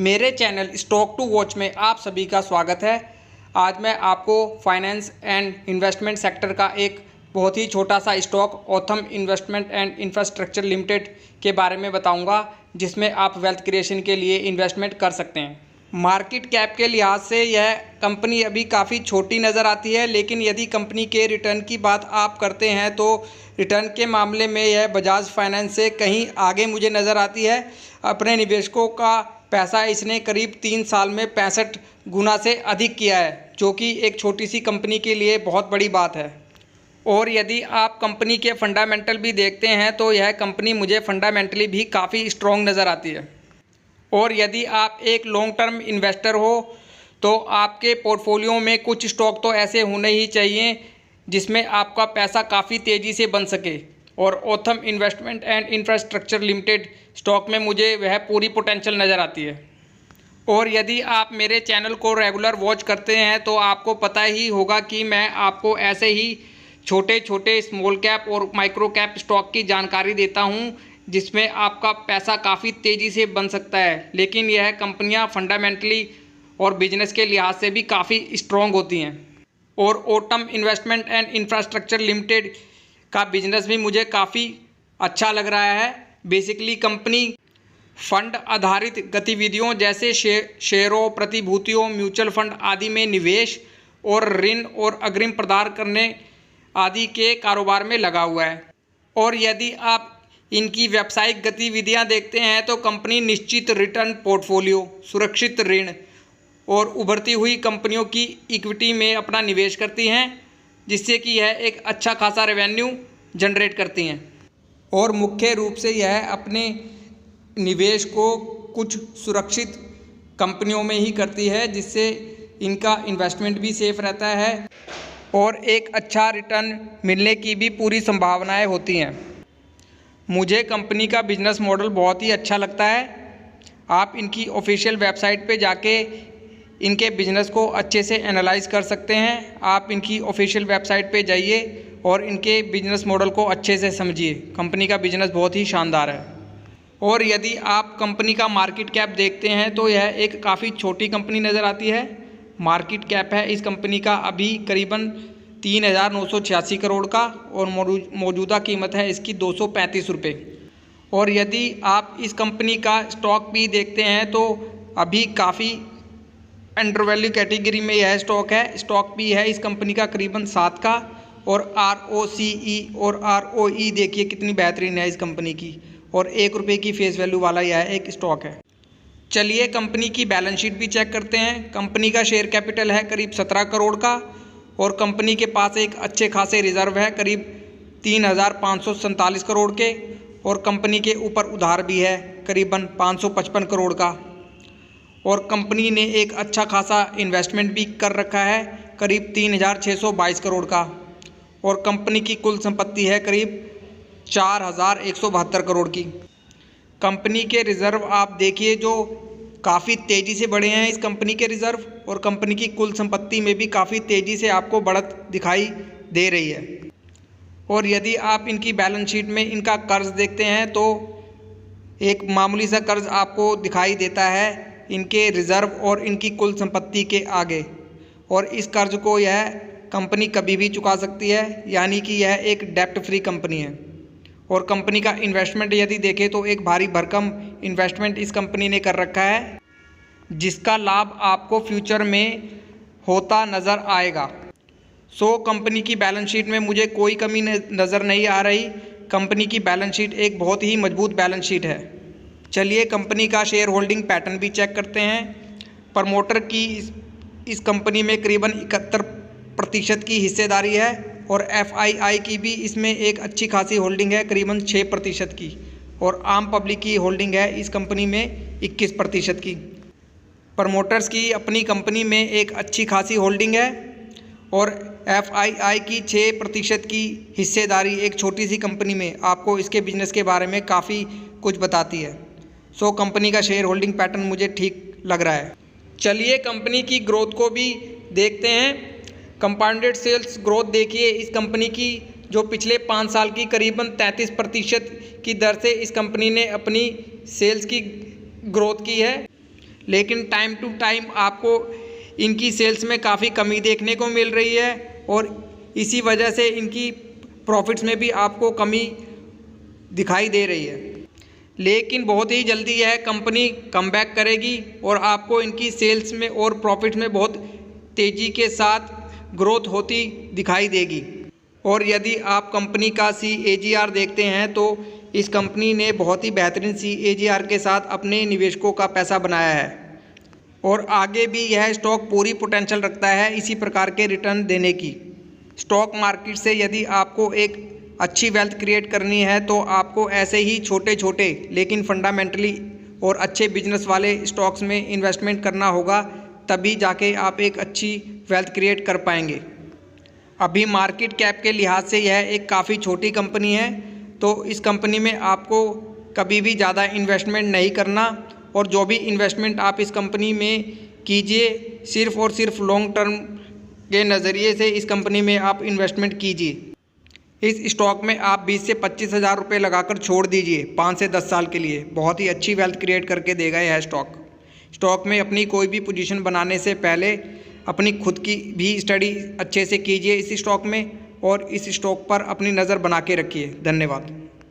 मेरे channel stock to watch में आप सभी का स्वागत है। आज मैं आपको फाइनेंस एंड इन्वेस्टमेंट सेक्टर का एक बहुत ही छोटा सा stock Autham investment and infrastructure limited के बारे में बताऊंगा, जिसमें आप वेल्थ क्रिएशन के लिए इन्वेस्टमेंट कर सकते हैं। मार्केट कैप के लिहाज से यह कंपनी अभी काफ़ी छोटी नज़र आती है, लेकिन यदि कंपनी के रिटर्न की बात आप करते हैं तो रिटर्न के मामले में यह बजाज फाइनेंस से कहीं आगे मुझे नज़र आती है। अपने निवेशकों का पैसा इसने करीब 3 साल में 65 गुना से अधिक किया है, जो कि एक छोटी सी कंपनी के लिए बहुत बड़ी बात है। और यदि आप कंपनी के फंडामेंटल भी देखते हैं तो यह कंपनी मुझे फंडामेंटली भी काफ़ी स्ट्रॉन्ग नज़र आती है। और यदि आप एक लॉन्ग टर्म इन्वेस्टर हो तो आपके पोर्टफोलियो में कुछ स्टॉक तो ऐसे होने ही चाहिए जिसमें आपका पैसा काफ़ी तेज़ी से बन सके, और Autham investment and infrastructure limited stock में मुझे वह पूरी पोटेंशियल नज़र आती है। और यदि आप मेरे चैनल को रेगुलर वॉच करते हैं तो आपको पता ही होगा कि मैं आपको ऐसे ही छोटे छोटे स्मॉल कैप और माइक्रो कैप स्टॉक की जानकारी देता हूं, जिसमें आपका पैसा काफ़ी तेज़ी से बन सकता है, लेकिन यह कंपनियां फंडामेंटली और बिजनेस के लिहाज से भी काफ़ी स्ट्रॉन्ग होती हैं। और Autham investment and infrastructure limited का बिजनेस भी मुझे काफ़ी अच्छा लग रहा है। बेसिकली कंपनी फंड आधारित गतिविधियों जैसे शेयरों, प्रतिभूतियों, म्यूचुअल फंड आदि में निवेश और ऋण और अग्रिम प्रदान करने आदि के कारोबार में लगा हुआ है। और यदि आप इनकी व्यावसायिक गतिविधियां देखते हैं तो कंपनी निश्चित रिटर्न पोर्टफोलियो, सुरक्षित ऋण और उभरती हुई कंपनियों की इक्विटी में अपना निवेश करती हैं, जिससे कि यह एक अच्छा खासा रेवेन्यू जनरेट करती हैं। और मुख्य रूप से यह अपने निवेश को कुछ सुरक्षित कंपनियों में ही करती है, जिससे इनका इन्वेस्टमेंट भी सेफ रहता है और एक अच्छा रिटर्न मिलने की भी पूरी संभावनाएं होती हैं। मुझे कंपनी का बिजनेस मॉडल बहुत ही अच्छा लगता है। आप इनकी ऑफिशियल वेबसाइट पे जाके इनके बिज़नेस को अच्छे से एनालाइज कर सकते हैं। आप इनकी ऑफिशियल वेबसाइट पे जाइए और इनके बिजनेस मॉडल को अच्छे से समझिए। कंपनी का बिजनेस बहुत ही शानदार है। और यदि आप कंपनी का मार्केट कैप देखते हैं तो यह एक काफ़ी छोटी कंपनी नज़र आती है। मार्केट कैप है इस कंपनी का अभी करीबन 3,986 करोड़ का, और मौजूदा कीमत है इसकी 235 रुपये। और यदि आप इस कंपनी का स्टॉक भी देखते हैं तो अभी काफ़ी अंडर वैल्यू कैटेगरी में यह स्टॉक है। स्टॉक भी है इस कंपनी का करीबन 7 का, और ROCE और ROE देखिए कितनी बेहतरीन है इस कंपनी की, और 1 रुपये की फेस वैल्यू वाला यह एक स्टॉक है। चलिए कंपनी की बैलेंस शीट भी चेक करते हैं। कंपनी का शेयर कैपिटल है करीब 17 करोड़ का, और कंपनी के पास एक अच्छे खासे रिजर्व है करीब 3,547 करोड़ के, और कंपनी के ऊपर उधार भी है करीबन 555 करोड़ का। और कंपनी ने एक अच्छा खासा इन्वेस्टमेंट भी कर रखा है करीब 3,622 करोड़ का, और कंपनी की कुल संपत्ति है करीब 4,172 करोड़ की। कंपनी के रिज़र्व आप देखिए जो काफ़ी तेज़ी से बढ़े हैं इस कंपनी के रिज़र्व, और कंपनी की कुल संपत्ति में भी काफ़ी तेज़ी से आपको बढ़त दिखाई दे रही है। और यदि आप इनकी बैलेंस शीट में इनका कर्ज देखते हैं तो एक मामूली सा कर्ज आपको दिखाई देता है इनके रिज़र्व और इनकी कुल संपत्ति के आगे, और इस कर्ज को यह कंपनी कभी भी चुका सकती है, यानी कि यह एक डेप्ट फ्री कंपनी है। और कंपनी का इन्वेस्टमेंट यदि देखें तो एक भारी भरकम इन्वेस्टमेंट इस कंपनी ने कर रखा है, जिसका लाभ आपको फ्यूचर में होता नज़र आएगा। कंपनी की बैलेंस शीट में मुझे कोई कमी नज़र नहीं आ रही। कंपनी की बैलेंस शीट एक बहुत ही मजबूत बैलेंस शीट है। चलिए कंपनी का शेयर होल्डिंग पैटर्न भी चेक करते हैं। प्रमोटर की इस कंपनी में करीबन 71% की हिस्सेदारी है, और FII की भी इसमें एक अच्छी खासी होल्डिंग है करीबन 6% की, और आम पब्लिक की होल्डिंग है इस कंपनी में 21% की। प्रमोटर्स की अपनी कंपनी में एक अच्छी खासी होल्डिंग है, और FII की 6% की हिस्सेदारी एक छोटी सी कंपनी में आपको इसके बिजनेस के बारे में काफ़ी कुछ बताती है। कंपनी का शेयर होल्डिंग पैटर्न मुझे ठीक लग रहा है। चलिए कंपनी की ग्रोथ को भी देखते हैं। कंपाउंडेड सेल्स ग्रोथ देखिए इस कंपनी की, जो पिछले 5 साल की करीबन 33% की दर से इस कंपनी ने अपनी सेल्स की ग्रोथ की है। लेकिन टाइम टू टाइम आपको इनकी सेल्स में काफ़ी कमी देखने को मिल रही है और इसी वजह से इनकी प्रॉफिट्स में भी आपको कमी दिखाई दे रही है। लेकिन बहुत ही जल्दी यह कंपनी कमबैक करेगी और आपको इनकी सेल्स में और प्रॉफिट्स में बहुत तेज़ी के साथ ग्रोथ होती दिखाई देगी। और यदि आप कंपनी का CAGR देखते हैं तो इस कंपनी ने बहुत ही बेहतरीन CAGR के साथ अपने निवेशकों का पैसा बनाया है और आगे भी यह स्टॉक पूरी पोटेंशियल रखता है इसी प्रकार के रिटर्न देने की। स्टॉक मार्केट से यदि आपको एक अच्छी वेल्थ क्रिएट करनी है तो आपको ऐसे ही छोटे छोटे लेकिन फंडामेंटली और अच्छे बिजनेस वाले स्टॉक्स में इन्वेस्टमेंट करना होगा, तभी जाके आप एक अच्छी वेल्थ क्रिएट कर पाएंगे। अभी मार्केट कैप के लिहाज से यह एक काफ़ी छोटी कंपनी है, तो इस कंपनी में आपको कभी भी ज़्यादा इन्वेस्टमेंट नहीं करना और जो भी इन्वेस्टमेंट आप इस कंपनी में कीजिए सिर्फ़ और सिर्फ लॉन्ग टर्म के नज़रिए से इस कंपनी में आप इन्वेस्टमेंट कीजिए। इस स्टॉक में आप 20 से 25 हज़ार रुपये लगाकर छोड़ दीजिए 5 से 10 साल के लिए, बहुत ही अच्छी वेल्थ क्रिएट करके देगा यह स्टॉक में अपनी कोई भी पोजीशन बनाने से पहले अपनी खुद की भी स्टडी अच्छे से कीजिए इस स्टॉक में और इस स्टॉक पर अपनी नज़र बना के रखिए। धन्यवाद।